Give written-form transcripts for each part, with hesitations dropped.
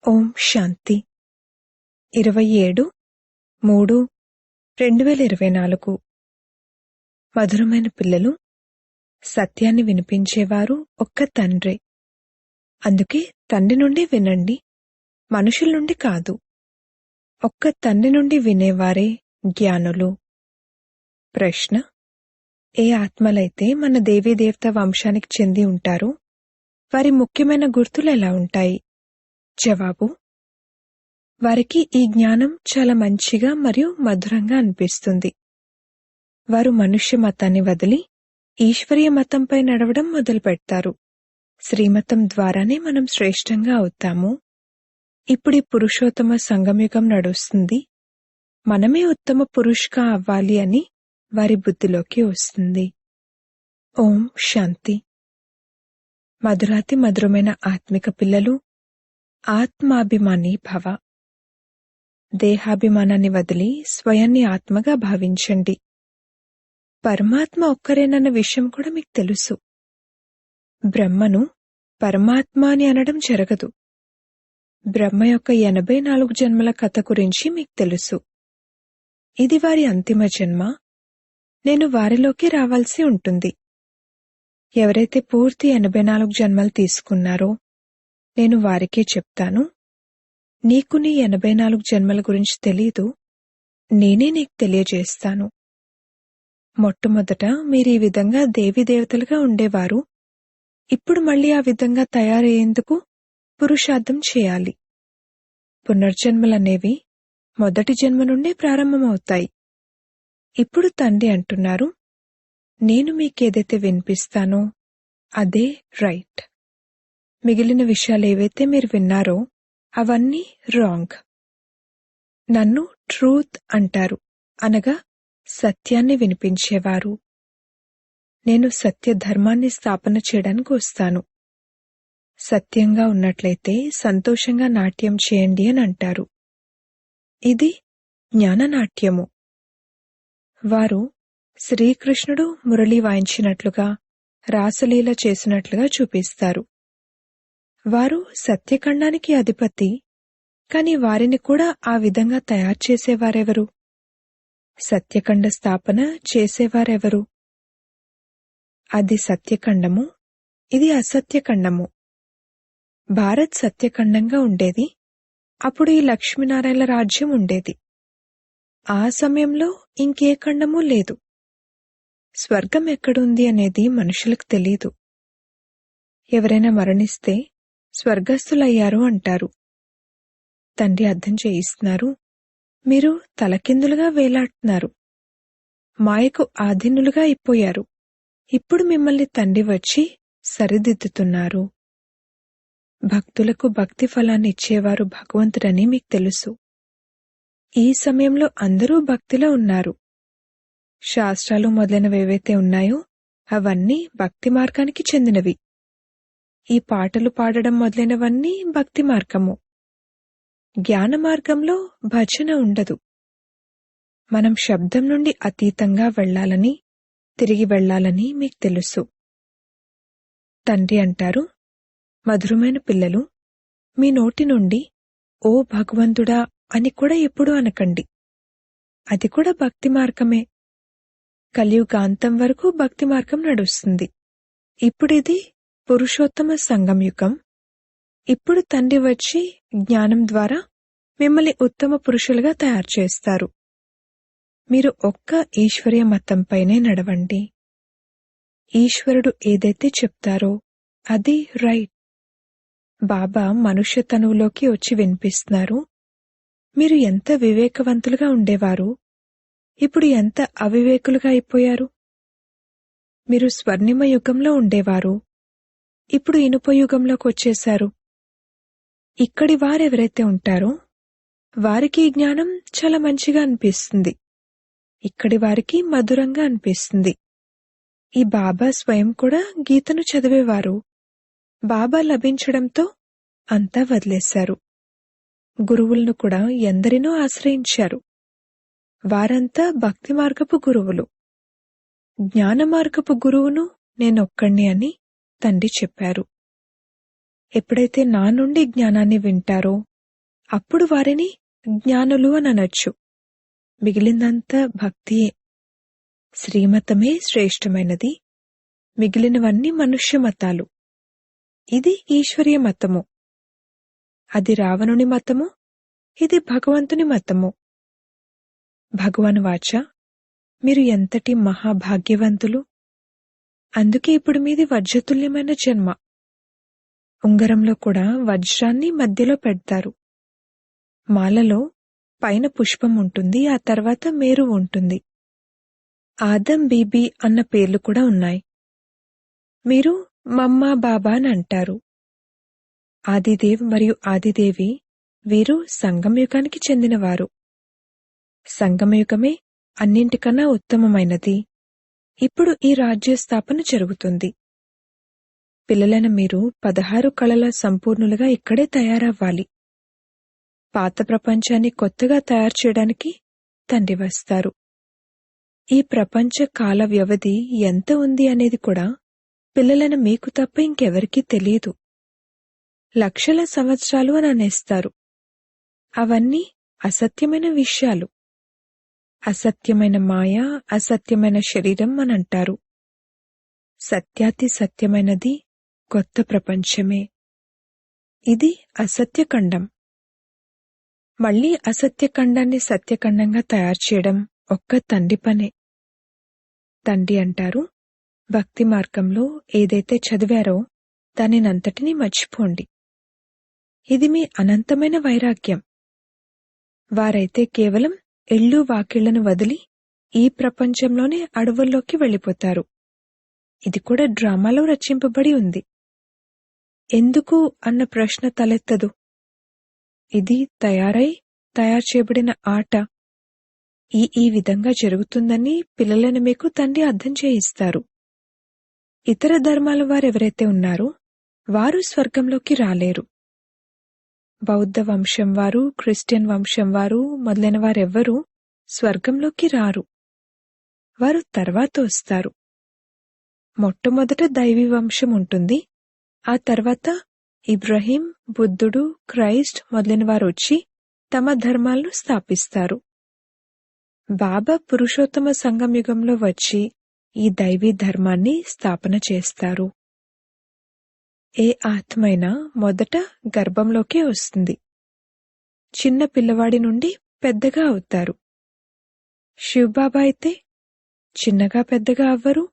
ఓం శాంతి 27/3/2024 మధురమైన పిల్లలు, సత్యాన్ని వినిపించేవారు ఒక్క తండ్రే. అందుకే తండ్రి నుండి వినండి, మనుషుల నుండి కాదు. ఒక్క తండ్రి నుండి వినేవారే జ్ఞానులు. ప్రశ్న: ఏ ఆత్మలైతే మన దేవీదేవత వంశానికి చెంది ఉంటారో వారి ముఖ్యమైన గుర్తులు ఎలా ఉంటాయి? జవాబు: వారికి ఈ జ్ఞానం చాలా మంచిగా మరియు మధురంగా అనిపిస్తుంది. వారు మనుష్య మతాన్ని వదిలి ఈశ్వరీయ మతంపై నడవడం మొదలు పెడతారు. శ్రీమతం ద్వారానే మనం శ్రేష్టంగా అవుతాము. ఇప్పుడు ఈ పురుషోత్తమ సంగమయుగం నడుస్తుంది. మనమే ఉత్తమ పురుష్గా అవ్వాలి అని వారి బుద్ధిలోకి వస్తుంది. ఓం శాంతి. మధురాతి మధురమైన ఆత్మిక పిల్లలు, ఆత్మాభిమాని భవ. దేహాభిమానాన్ని వదిలి స్వయాన్ని ఆత్మగా భావించండి. పరమాత్మ ఒక్కరేనన్న విషయం కూడా మీకు తెలుసు. బ్రహ్మను పరమాత్మ అని అనడం జరగదు. బ్రహ్మ యొక్క 84 జన్మల కథ గురించి మీకు తెలుసు. ఇది వారి అంతిమ జన్మ. నేను వారిలోకి రావాల్సి ఉంటుంది. ఎవరైతే పూర్తి 84 జన్మలు తీసుకున్నారో నేను వారికే చెప్తాను, నీకు నీ 84 జన్మల గురించి తెలీదు, నేనే నీకు తెలియజేస్తాను. మొట్టమొదట మీరు ఈ విధంగా దేవీదేవతలుగా ఉండేవారు. ఇప్పుడు మళ్ళీ ఆ విధంగా తయారయ్యేందుకు పురుషార్థం చేయాలి. పునర్జన్మలనేవి మొదటి జన్మ నుండే ప్రారంభమవుతాయి. ఇప్పుడు తండ్రి అంటున్నారు, నేను మీకేదైతే వినిపిస్తానో అదే రైట్. మిగిలిన విషయాలేవైతే మీరు విన్నారో అవన్నీ రాంగ్. నన్ను ట్రూత్ అంటారు, అనగా సత్యాన్ని వినిపించేవారు. నేను సత్య ధర్మాన్ని స్థాపన చేయడానికి వస్తాను. సత్యంగా ఉన్నట్లయితే సంతోషంగా నాట్యం చేయండి అని అంటారు. ఇది జ్ఞాననాట్యము. వారు శ్రీకృష్ణుడు మురళి వాయించినట్లుగా, రాసలీల చేసినట్లుగా చూపిస్తారు. వారు సత్యఖండానికి అధిపతి, కాని వారిని కూడా ఆ విధంగా తయారు చేసేవారెవరు? సత్యఖండ స్థాపన చేసేవారెవరు? అది సత్యఖండము, ఇది అసత్యఖండము. భారత్ సత్యఖండంగా ఉండేది. అప్పుడు ఈ లక్ష్మీనారాయణ రాజ్యం ఉండేది. ఆ సమయంలో ఇంకే ఖండమూ లేదు. స్వర్గం ఎక్కడుంది అనేది మనుషులకు తెలీదు. ఎవరైనా మరణిస్తే స్వర్గస్థులయ్యారు అంటారు. తండ్రి అర్థం చేయిస్తున్నారు, మీరు తలకిందులుగా వేలాడుతున్నారు, మాయకు ఆధీనులుగా అయిపోయారు. ఇప్పుడు మిమ్మల్ని తండ్రి వచ్చి సరిదిద్దుతున్నారు. భక్తులకు భక్తి ఫలాన్ని ఇచ్చేవారు భగవంతుడని మీకు తెలుసు. ఈ సమయంలో అందరూ భక్తిలో ఉన్నారు. శాస్త్రాలు మొదలైనవేవైతే ఉన్నాయో అవన్నీ భక్తి మార్గానికి చెందినవి. ఈ పాటలు పాడడం మొదలైనవన్నీ భక్తి మార్గము. జ్ఞాన మార్గంలో భజన ఉండదు. మనం శబ్దం నుండి అతీతంగా వెళ్లాలని, తిరిగి వెళ్లాలని మీకు తెలుసు. తండ్రి అంటారు, మధురమైన పిల్లలు, మీ నోటి నుండి ఓ భగవంతుడా అని కూడా ఎప్పుడూ అనకండి. అది కూడా భక్తి మార్గమే. కలియుగాంతం వరకు భక్తి మార్గం నడుస్తుంది. ఇప్పుడిది పురుషోత్తమ సంగమయుగం. ఇప్పుడు తండ్రి వచ్చి జ్ఞానం ద్వారా మిమ్మల్ని ఉత్తమ పురుషులుగా తయారు చేస్తారు. మీరు ఒక్క ఈశ్వరీయ మతంపైనే నడవండి. ఈశ్వరుడు ఏదైతే చెప్తారో అది రైట్. బాబా మనుష్య తనువులోకి వచ్చి వినిపిస్తున్నారు, మీరు ఎంత వివేకవంతులుగా ఉండేవారు, ఇప్పుడు ఎంత అవివేకులుగా అయిపోయారు. మీరు స్వర్ణిమ యుగంలో ఉండేవారు, ఇప్పుడు ఇనుప యుగంలోకి వచ్చేశారు. ఇక్కడి వారెవరైతే ఉంటారో వారికి ఈ జ్ఞానం చాలా మంచిగా అనిపిస్తుంది. ఇక్కడి వారికి మధురంగా అనిపిస్తుంది. ఈ బాబా స్వయం కూడా గీతను చదివేవారు. బాబా లభించడంతో అంతా వదిలేశారు. గురువులను కూడా ఎందరినో ఆశ్రయించారు. వారంతా భక్తి మార్గపు గురువులు. జ్ఞాన మార్గపు గురువును నేనొక్కణ్ణి అని తండ్రి చెప్పారు. ఎప్పుడైతే నా నుండి జ్ఞానాన్ని వింటారో అప్పుడు వారిని జ్ఞానులు అని అనొచ్చు. మిగిలిందంతా భక్తియే. శ్రీమతమే శ్రేష్టమైనది, మిగిలినవన్నీ మనుష్య మతాలు. ఇది ఈశ్వరీయ మతము. అది రావణుని మతము, ఇది భగవంతుని మతము. భగవాన్ వాచ, మీరు ఎంతటి మహాభాగ్యవంతులు. అందుకే ఇప్పుడు మీది వజ్రతుల్యమైన జన్మ. ఉంగరంలో కూడా వజ్రాన్ని మధ్యలో పెడతారు. మాలలో పైన పుష్పం ఉంటుంది, ఆ తర్వాత మేరు ఉంటుంది. ఆదం బీబీ అన్న పేర్లు కూడా ఉన్నాయి. మీరు మమ్మా బాబా అని అంటారు. ఆదిదేవ్ మరియు ఆదిదేవి వీరు సంగమయుగానికి చెందినవారు. సంగమయుగమే అన్నింటికన్నా ఉత్తమమైనది. ఇప్పుడు ఈ రాజ్య స్థాపన జరుగుతుంది. పిల్లలైన మీరు 16 కళల సంపూర్ణులుగా ఇక్కడే తయారవ్వాలి. పాత ప్రపంచాన్ని కొత్తగా తయారు చేయడానికి తండ్రి వస్తారు. ఈ ప్రపంచ కాల వ్యవధి ఎంత ఉంది అనేది కూడా పిల్లలైన మీకు తప్ప ఇంకెవరికీ తెలియదు. లక్షల సంవత్సరాలు అని అనేస్తారు. అవన్నీ అసత్యమైన విషయాలు. అసత్యమైన మాయ, అసత్యమైన శరీరం అని అంటారు. సత్యాతి సత్యమైనది కొత్త ప్రపంచమే. ఇది అసత్యఖండం. మళ్లీ అసత్యఖండాన్ని సత్యఖండంగా తయారు చేయడం ఒక్క తండ్రి పనే. తండ్రి అంటారు, భక్తి మార్గంలో ఏదైతే చదివారో దానినంతటినీ మర్చిపోండి. ఇది మీ అనంతమైన వైరాగ్యం. వారైతే కేవలం ఇళ్ళు వాకిళ్లను వదిలి ఈ ప్రపంచంలోనే అడవుల్లోకి వెళ్ళిపోతారు. ఇది కూడా డ్రామాలో రచింపబడి ఉంది. ఎందుకు అన్న ప్రశ్న తలెత్తదు. ఇది తయారు చేయబడిన ఆట. ఈ విధంగా జరుగుతుందని పిల్లలను మీకు తండ్రి అర్థం చేయిస్తారు. ఇతర ధర్మాల వారెవరైతే ఉన్నారో వారు స్వర్గంలోకి రాలేరు. బౌద్ధ వంశం వారు, క్రిస్టియన్ వంశం వారు మొదలైన వారెవ్వరూ స్వర్గంలోకి రారు. వారు తర్వాత వస్తారు. మొట్టమొదట దైవీ వంశం ఉంటుంది. ఆ తర్వాత ఇబ్రహీం, బుద్ధుడు, క్రైస్ట్ మొదలైన వారు వచ్చి తమ ధర్మాలను స్థాపిస్తారు. బాబా పురుషోత్తమ సంగం యుగంలో వచ్చి ఈ దైవీ ధర్మాన్ని స్థాపన చేస్తారు. ఏ ఆత్మైనా మొదట గర్భంలోకే వస్తుంది. చిన్న పిల్లవాడి నుండి పెద్దగా అవుతారు. శివబాబా అయితే చిన్నగా పెద్దగా అవ్వరు.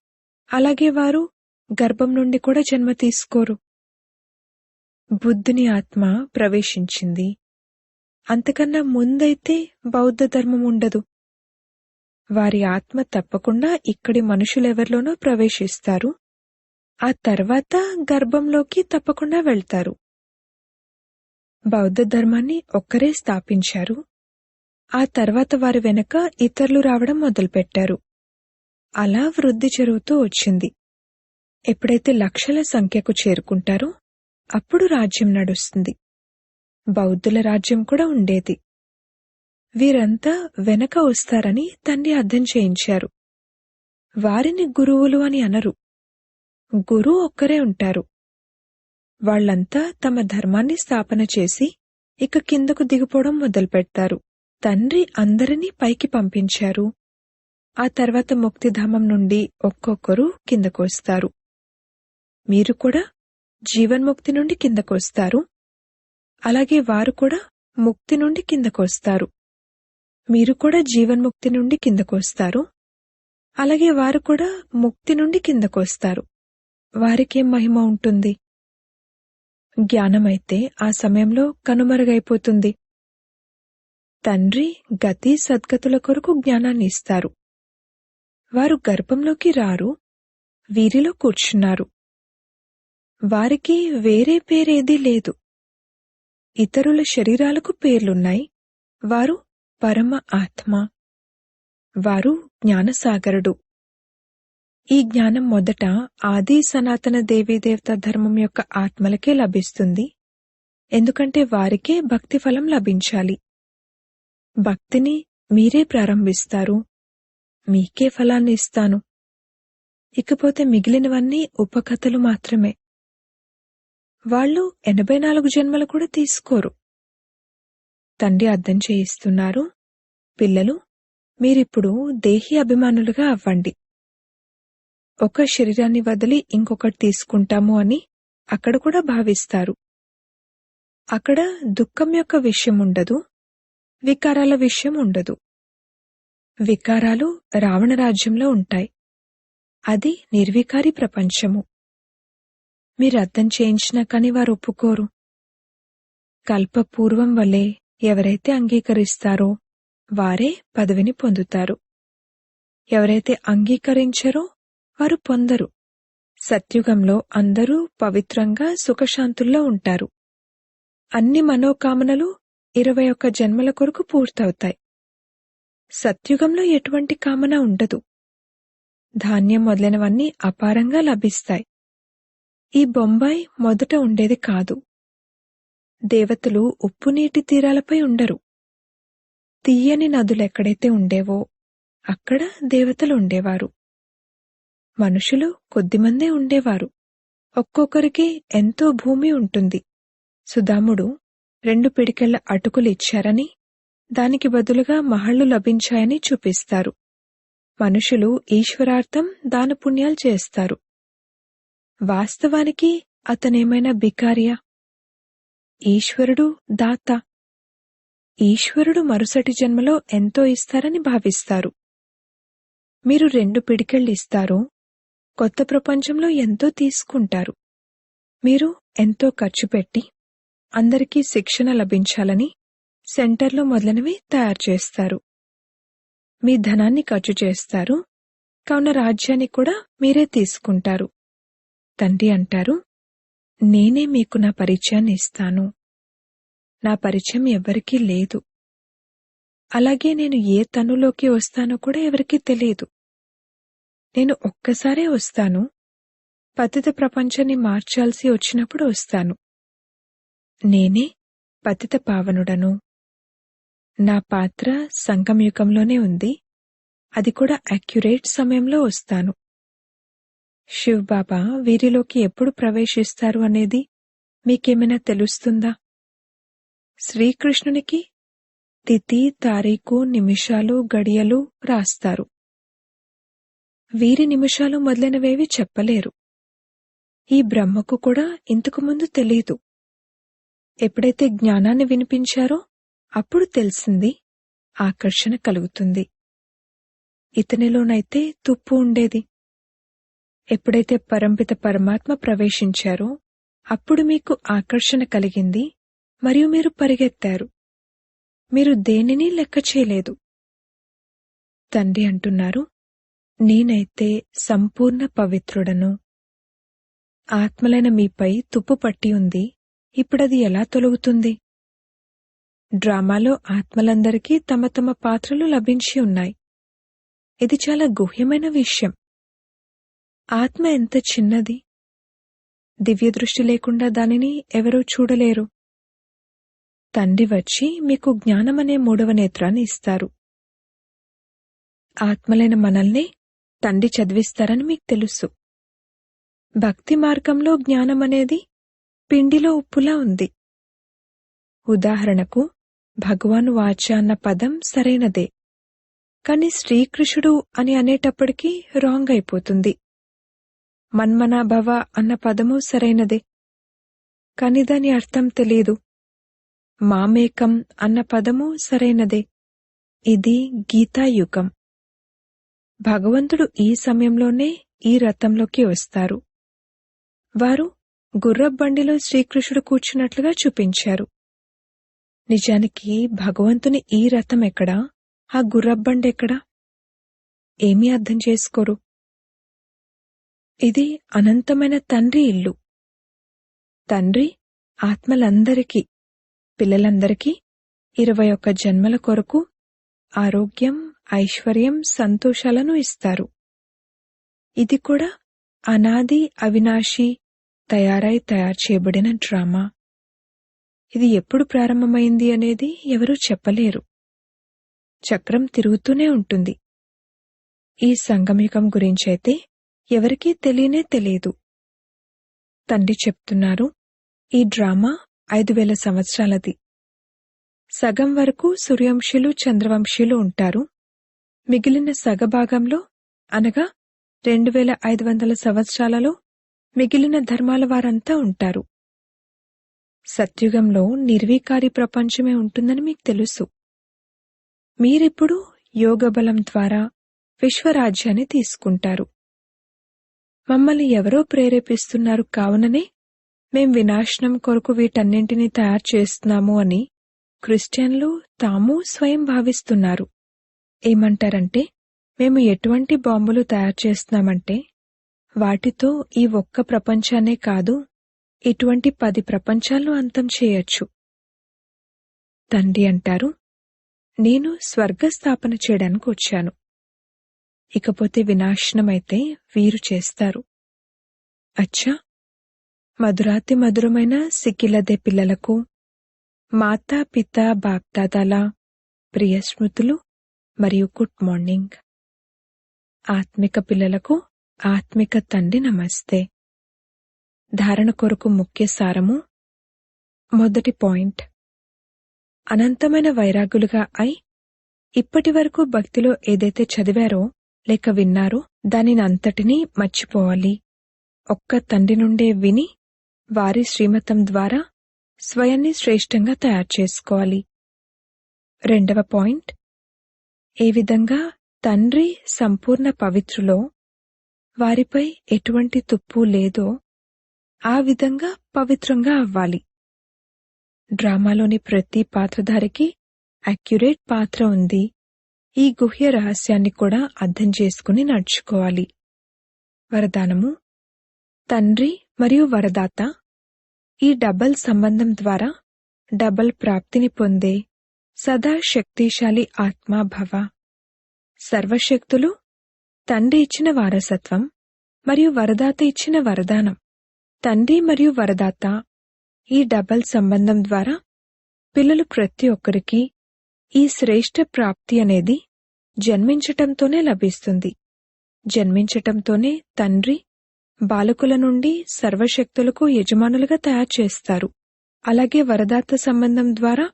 అలాగే వారు గర్భం నుండి కూడా జన్మ తీసుకోరు. బుద్ధుని ఆత్మ ప్రవేశించింది. అంతకన్నా ముందైతే బౌద్ధ ధర్మం ఉండదు. వారి ఆత్మ తప్పకుండా ఇక్కడి మనుషులెవరిలోనో ప్రవేశిస్తారు. ఆ తర్వాత గర్భంలోకి తప్పకుండా వెళ్తారు. బౌద్ధ ధర్మాన్ని ఒక్కరే స్థాపించారు. ఆ తర్వాత వారి వెనక ఇతరులు రావడం మొదలుపెట్టారు. అలా వృద్ధి జరుగుతూ వచ్చింది. ఎప్పుడైతే లక్షల సంఖ్యకు చేరుకుంటారో అప్పుడు రాజ్యం నడుస్తుంది. బౌద్ధుల రాజ్యం కూడా ఉండేది. వీరంతా వెనక వస్తారని తండ్రి అర్థం చేయించారు. వారిని గురువులు అని అనరు. గురువు ఒక్కరే ఉంటారు. వాళ్లంతా తమ ధర్మాన్ని స్థాపన చేసి ఇక కిందకు దిగిపోవడం మొదలుపెడతారు. తండ్రి అందరినీ పైకి పంపించారు. ఆ తర్వాత ముక్తిధామం నుండి ఒక్కొక్కరు కిందకు వస్తారు. మీరు కూడా జీవన్ముక్తి నుండి కిందకొస్తారు. అలాగే వారు కూడా ముక్తి నుండి కిందకొస్తారు. మీరు కూడా జీవన్ముక్తి నుండి కిందకొస్తారు. అలాగే వారు కూడా ముక్తి నుండి కిందకొస్తారు. వారికేం మహిమ ఉంటుంది? జ్ఞానమైతే ఆ సమయంలో కనుమరుగైపోతుంది. తండ్రి గతి సద్గతుల కొరకు జ్ఞానాన్ని ఇస్తారు. వారు గర్భంలోకి రారు, వీరిలో కూర్చున్నారు. వారికి వేరే పేరేదీ లేదు. ఇతరుల శరీరాలకు పేర్లున్నాయి. వారు పరమ ఆత్మ. వారు జ్ఞానసాగరుడు. ఈ జ్ఞానం మొదట ఆది సనాతన దేవీదేవత ధర్మం యొక్క ఆత్మలకే లభిస్తుంది. ఎందుకంటే వారికే భక్తి ఫలం లభించాలి. భక్తిని మీరే ప్రారంభిస్తారు. మీకే ఫలాన్ని ఇస్తాను. ఇకపోతే మిగిలినవన్నీ ఉపకథలు మాత్రమే. వాళ్ళు 84 జన్మలు కూడా తీసుకోరు. తండ్రి అర్థం చేయిస్తున్నారు, పిల్లలు, మీరిప్పుడు దేహి అభిమానులుగా అవ్వండి. ఒక శరీరాన్ని వదిలి ఇంకొకటి తీసుకుంటాము అని అక్కడ కూడా భావిస్తారు. అక్కడ దుఃఖం యొక్క విషయం ఉండదు, వికారాల విషయం ఉండదు. వికారాలు రావణ రాజ్యంలో ఉంటాయి. అది నిర్వికారి ప్రపంచము. మీరు అర్థం చేయించినా కాని వారు ఒప్పుకోరు. కల్పపూర్వం వలె ఎవరైతే అంగీకరిస్తారో వారే పదవిని పొందుతారు. ఎవరైతే అంగీకరించరో వారు పొందరు. సత్యుగంలో అందరూ పవిత్రంగా సుఖశాంతుల్లో ఉంటారు. అన్ని మనోకామనలు 21 జన్మల కొరకు పూర్తవుతాయి. సత్యుగంలో ఎటువంటి కామన ఉండదు. ధాన్యం మొదలైనవన్నీ అపారంగా లభిస్తాయి. ఈ బొంబాయి మొదట ఉండేది కాదు. దేవతలు ఉప్పు నీటి తీరాలపై ఉండరు. తీయని నదులెక్కడైతే ఉండేవో అక్కడ దేవతలు ఉండేవారు. మనుషులు కొద్దిమందే ఉండేవారు. ఒక్కొక్కరికి ఎంతో భూమి ఉంటుంది. సుదాముడు 2 పిడికెళ్ల అటుకులు ఇచ్చారని, దానికి బదులుగా మహళ్లు లభించాయని చూపిస్తారు. మనుషులు ఈశ్వరార్థం దానపుణ్యాలు చేస్తారు. వాస్తవానికి అతనేమైనా బికారియా? ఈశ్వరుడు దాత. ఈశ్వరుడు మరుసటి జన్మలో ఎంతో ఇస్తారని భావిస్తారు. మీరు 2 పిడికెళ్ళు ఇస్తారో కొత్త ప్రపంచంలో ఎంతో తీసుకుంటారు. మీరు ఎంతో ఖర్చు పెట్టి అందరికీ శిక్షణ లభించాలని సెంటర్లో మొదలైనవి తయారు చేస్తారు. మీ ధనాన్ని ఖర్చు చేస్తారు, కావున రాజ్యాన్ని కూడా మీరే తీసుకుంటారు. తండ్రి అంటారు, నేనే మీకు నా పరిచయాన్ని ఇస్తాను. నా పరిచయం ఎవ్వరికీ లేదు. అలాగే నేను ఏ తనులోకి వస్తానో కూడా ఎవరికీ తెలియదు. నేను ఒక్కసారే వస్తాను. పతిత ప్రపంచాన్ని మార్చాల్సి వచ్చినప్పుడు వస్తాను. నేనే పతిత పావనుడను. నా పాత్ర సంగమయుగంలోనే ఉంది. అది కూడా అక్యురేట్ సమయంలో వస్తాను. శివ్ బాబా వీరిలోకి ఎప్పుడు ప్రవేశిస్తారు అనేది మీకేమైనా తెలుస్తుందా? శ్రీకృష్ణునికి తిథి, తారీఖు, నిమిషాలు, గడియలు రాస్తారు. వీరి నిమిషాలు మొదలైనవేవి చెప్పలేరు. ఈ బ్రహ్మకు కూడా ఇంతకుముందు తెలీదు. ఎప్పుడైతే జ్ఞానాన్ని వినిపించారో అప్పుడు తెలిసింది, ఆకర్షణ కలుగుతుంది. ఇతనిలోనైతే తుప్పు ఉండేది. ఎప్పుడైతే పరంపిత పరమాత్మ ప్రవేశించారో అప్పుడు మీకు ఆకర్షణ కలిగింది మరియు మీరు పరిగెత్తారు. మీరు దేనిని లెక్క చేయలేదు. తండ్రి అంటున్నారు, నేనైతే సంపూర్ణ పవిత్రుడను. ఆత్మలైన మీపై తుప్పు పట్టి ఉంది. ఇప్పుడది ఎలా తొలగుతుంది? డ్రామాలో ఆత్మలందరికీ తమ తమ పాత్రలు లభించి ఉన్నాయి. ఇది చాలా గుహ్యమైన విషయం. ఆత్మ ఎంత చిన్నది. దివ్య దృష్టి లేకుండా దానిని ఎవరూ చూడలేరు. తండ్రి వచ్చి మీకు జ్ఞానమనే 3వ నేత్రాన్ని ఇస్తారు. ఆత్మలైన మనల్నే తండ్రి చదివిస్తారని మీకు తెలుసు. భక్తి మార్గంలో జ్ఞానమనేది పిండిలో ఉప్పులా ఉంది. ఉదాహరణకు భగవాను వాచ అన్న పదం సరైనదే, కాని శ్రీకృష్ణుడు అని అనేటప్పటికీ రాంగ్ అయిపోతుంది. మన్మనాభవ అన్న పదము సరైనదే, కాని దాని అర్థం తెలీదు. మామేకం అన్న పదము సరైనదే. ఇది గీతాయుగం. భగవంతుడు ఈ సమయంలోనే ఈ రథంలోకి వస్తారు. వారు గుర్రబండిలో శ్రీకృష్ణుడు కూర్చున్నట్లుగా చూపించారు. నిజానికి భగవంతుని ఈ రథం ఎక్కడా, ఆ గుర్రబండెక్కడా? ఏమీ అర్థం చేసుకోరు. ఇది అనంతమైన తండ్రి ఇల్లు. తండ్రి ఆత్మలందరికీ, పిల్లలందరికీ 21 జన్మల కొరకు ఆరోగ్యం, ఐశ్వర్యం, సంతోషాలను ఇస్తారు. ఇది కూడా అనాది అవినాశి తయారు చేయబడిన డ్రామా. ఇది ఎప్పుడు ప్రారంభమైంది అనేది ఎవరూ చెప్పలేరు. చక్రం తిరుగుతూనే ఉంటుంది. ఈ సంగమయుగం గురించైతే ఎవరికీ తెలియనే తెలియదు. తండ్రి చెప్తున్నారు, ఈ డ్రామా 5000 సంవత్సరాలది. సగం వరకు సూర్యవంశీయులు చంద్రవంశీయులు ఉంటారు. మిగిలిన సగభాగంలో అనగా 2500 సంవత్సరాలలో మిగిలిన ధర్మాల వారంతా ఉంటారు. సత్యుగంలో నిర్వీకారి ప్రపంచమే ఉంటుందని మీకు తెలుసు. మీరిప్పుడు యోగబలం ద్వారా విశ్వరాజ్యాన్ని తీసుకుంటారు. మమ్మల్ని ఎవరో ప్రేరేపిస్తున్నారు కావుననే మేం వినాశనం కొరకు వీటన్నింటినీ తయారు చేస్తున్నాము అని క్రిస్టియన్లు తాము స్వయం భావిస్తున్నారు. ఏమంటారంటే, మేము ఎటువంటి బాంబులు తయారు చేస్తున్నామంటే వాటితో ఈ ఒక్క ప్రపంచాన్నే కాదు, ఇటువంటి 10 ప్రపంచాలను అంతం చేయొచ్చు. తండ్రి అంటారు, నేను స్వర్గస్థాపన చేయడానికి వచ్చాను. ఇకపోతే వినాశనమైతే వీరు చేస్తారు. అచ్చా, మధురాతి మధురమైన సిక్కిలదే పిల్లలకు మాతా పిత బాప్దాదాల ప్రియ స్మృతులు మరియు గుడ్ మార్నింగ్. ఆత్మిక పిల్లలకు ఆత్మిక తండ్రి నమస్తే. ధారణ కొరకు ముఖ్య సారము. మొదటి పాయింట్, అనంతమైన వైరాగులుగా అయి ఇప్పటి వరకు భక్తిలో ఏదైతే చదివారో లేక విన్నారో దానినంతటినీ మర్చిపోవాలి. ఒక్క తండ్రి నుండే విని వారి శ్రీమతం ద్వారా స్వయాన్ని శ్రేష్టంగా తయారు చేసుకోవాలి. రెండవ పాయింట్, ఏ విధంగా తండ్రి సంపూర్ణ పవిత్రులో వారిపై ఎటువంటి తుప్పు లేదో ఆ విధంగా పవిత్రంగా అవ్వాలి. డ్రామాలోని ప్రతి పాత్రధారికి అక్యురేట్ పాత్ర ఉంది. ఈ గుహ్య రహస్యాన్ని కూడా అర్థం చేసుకుని నడుచుకోవాలి. వరదానము. తండ్రి మరియు వరదాత ఈ డబల్ సంబంధం ద్వారా డబల్ ప్రాప్తిని పొందే సదా శక్తిశాలి ఆత్మా భవ. సర్వశక్తులు తండ్రి ఇచ్చిన వారసత్వం మరియు వరదాత ఇచ్చిన వరదానం. తండ్రి మరియు వరదాత ఈ డబల్ సంబంధం ద్వారా పిల్లలు ప్రతి ఒక్కరికి ఈ శ్రేష్ఠ ప్రాప్తి అనేది జన్మించటంతోనే లభిస్తుంది. జన్మించటంతోనే తండ్రి బాలకుల నుండి సర్వశక్తులకు యజమానులుగా తయారు చేస్తారు. అలాగే వరదాత సంబంధం ద్వారా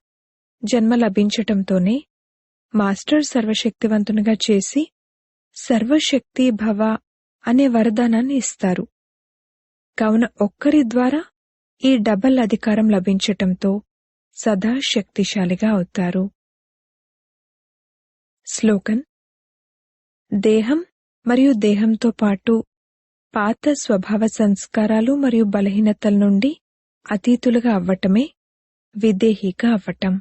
జన్మ లభించటంతోనే మాస్టర్ సర్వశక్తివంతునిగా చేసి సర్వశక్తి భవ అనే వరదానాన్ని ఇస్తారు. కావున ఒక్కరి ద్వారా ఈ డబల్ అధికారం లభించటంతో సదా శక్తిశాలిగా అవుతారు. స్లోగన్. దేహం మరియు దేహంతో పాటు పాత స్వభావ సంస్కారాలు మరియు బలహీనతల నుండి అతీతులుగా అవ్వటమే విదేహీగా అవ్వటం.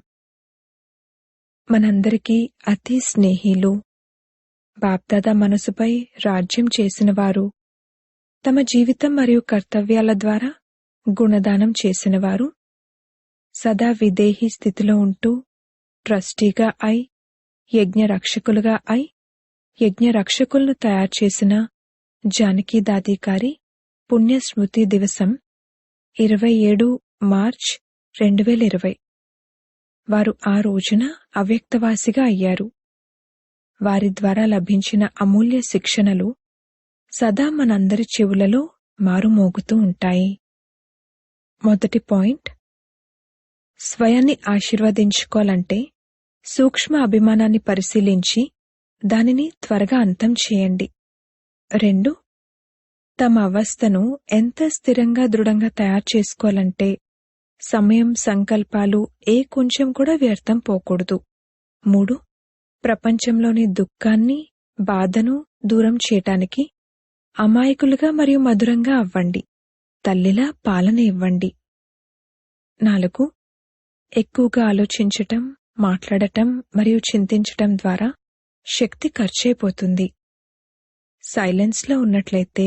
మనందరికీ అతి స్నేహిలు, బాప్దాదా మనసుపై రాజ్యం చేసినవారు, తమ జీవితం మరియు కర్తవ్యాల ద్వారా గుణదానం చేసినవారు, సదా విదేహీ స్థితిలో ఉంటూ ట్రస్టీగా అయి యజ్ఞరక్షకులుగా అయి యజ్ఞరక్షకులను తయారు చేసిన జానకీ దాదీ గారి పుణ్యస్మృతి దివసం 27 మార్చ్ 2020. వారు ఆ రోజున అవ్యక్తవాసిగా అయ్యారు. వారి ద్వారా లభించిన అమూల్య శిక్షణలు సదా మనందరి చెవులలో మారుమోగుతూ ఉంటాయి. మొదటి పాయింట్, స్వయాన్ని ఆశీర్వదించుకోవాలంటే సూక్ష్మ అభిమానాన్ని పరిశీలించి దానిని త్వరగా అంతం చేయండి. 2. తమ అవస్థను ఎంత స్థిరంగా దృఢంగా తయారు చేసుకోవాలంటే సమయం, సంకల్పాలు ఏ కొంచెం కూడా వ్యర్థం పోకూడదు. 3. ప్రపంచంలోని దుఃఖాన్ని, బాధను దూరం చేయటానికి అమాయకులుగా మరియు మధురంగా అవ్వండి. తల్లిలా పాలన ఇవ్వండి. 4. ఎక్కువగా ఆలోచించటం, మాట్లాడటం మరియు చింతించటం ద్వారా శక్తి ఖర్చయిపోతుంది. సైలెన్స్లో ఉన్నట్లయితే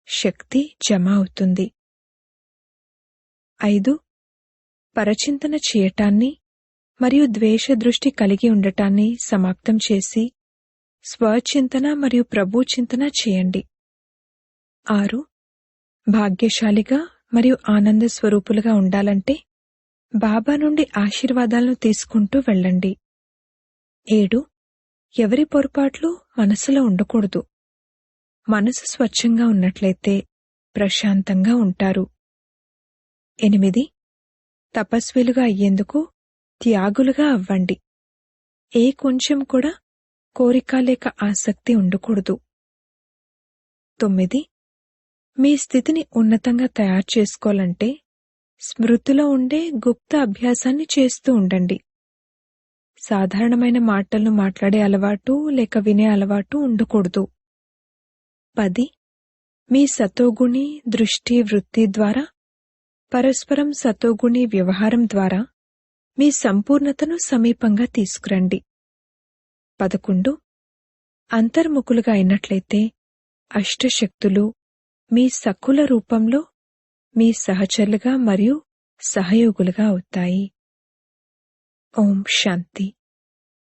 శక్తి జమ అవుతుంది. 5. పరచింతన చేయటాన్ని మరియు ద్వేష దృష్టి కలిగి ఉండటాన్ని సమాప్తం చేసి స్వచింతన మరియు ప్రభు చింతన చేయండి. 6. భాగ్యశాలిగా మరియు ఆనంద స్వరూపులుగా ఉండాలంటే బాబా నుండి ఆశీర్వాదాలను తీసుకుంటూ వెళ్ళండి. 7. ఎవరి పొరపాట్లు మనసులో ఉండకూడదు. మనసు స్వచ్ఛంగా ఉన్నట్లయితే ప్రశాంతంగా ఉంటారు. 8. తపస్విలుగా అయ్యేందుకు త్యాగులుగా అవ్వండి. ఏ కొంచెం కూడా కోరిక లేక ఆసక్తి ఉండకూడదు. 9. మీ స్థితిని ఉన్నతంగా తయారు చేసుకోవాలంటే స్మృతిలో ఉండే గుప్త అభ్యాసాన్ని చేస్తూ ఉండండి. సాధారణమైన మాటలను మాట్లాడే అలవాటు లేక వినే అలవాటు ఉండకూడదు. 10. మీ సతోగుణి దృష్టి వృత్తి ద్వారా పరస్పరం సతోగుణి వ్యవహారం ద్వారా మీ సంపూర్ణతను సమీపంగా తీసుకురండి. 11. అంతర్ముఖులుగా అయినట్లయితే అష్టశక్తులు మీ సఖుల రూపంలో మీ సహచరులుగా మరియు సహయోగులుగా అవుతాయి. ఓం శాంతి.